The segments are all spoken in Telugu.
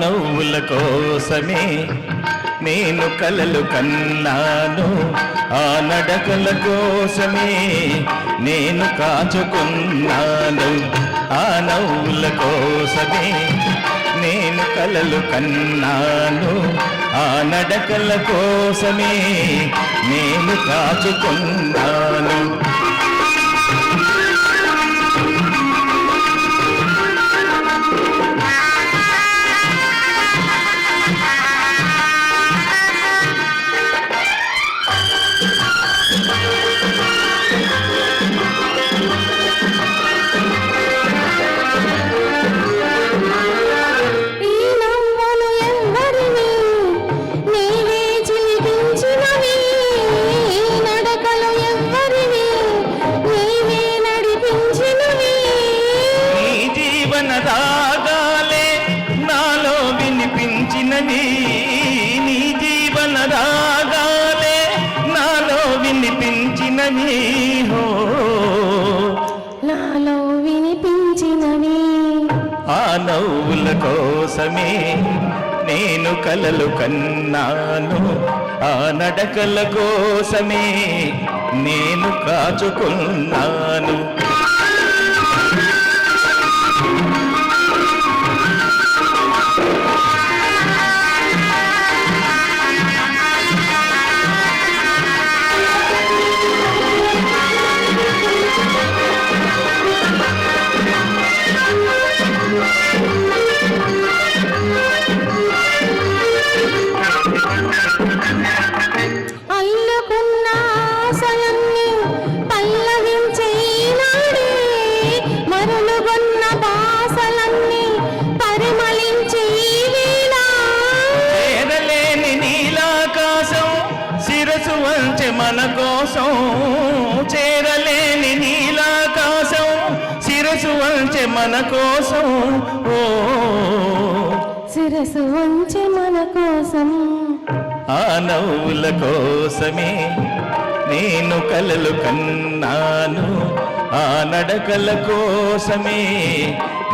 నవ్వుల కోసమే నేను కలలు కన్నాను, ఆ నడకల కోసమే నేను కాచుకున్నాను. ఆ నవ్వుల కోసమే నేను కలలు కన్నాను, ఆ నడకల కోసమే నేను కాచుకున్నాను. రాగాలే నాలో వినిపించినవి, నీ జీవన రాగాలే నాలో వినిపించినవి, నాలో వినిపించినవి. ఆ నవ్వుల కోసమే నేను కలలు కన్నాను, ఆ నడకల కోసమే నేను కాచుకున్నాను. అల్లుకున్న ఆశలన్నీ పల్లవించే ఈనాడే, మరులుగొన్న బాసలన్నీ పరిమళించే ఈ వేళ. చేరలేని నీలాకాశం శిరసు వంచె మన కోసం, చేరలేని నీలాకాశం శిరసు వంచె మన కోసం, ఓ శిరసు వంచె మన కోసం. ఆ నవ్వుల కోసమే నేను కలలు కన్నాను, ఆ నడకల కోసమే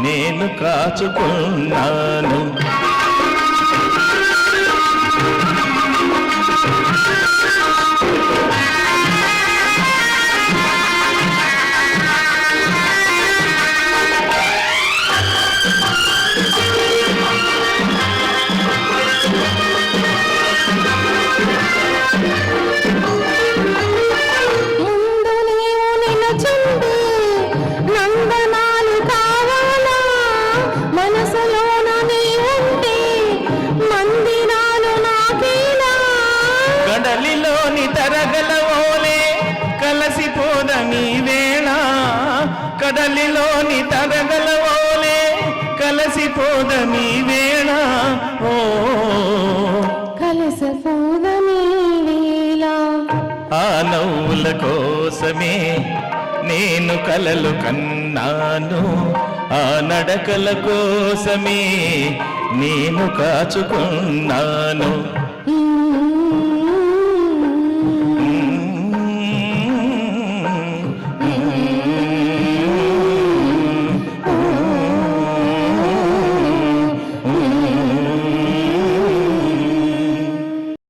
నేను కాచుకున్నాను. కడలిలోని తరగలవోలే కలసిపోదమీ వేళ, కడలిలోని తరగలవోలే కలసిపోదమీ వేళ, ఓ కలసిపోదమీ వేళ. ఆ నవ్వుల కోసమే నేను కలలు కన్నాను, ఆ నడకల కోసమే నేను కాచుకున్నాను.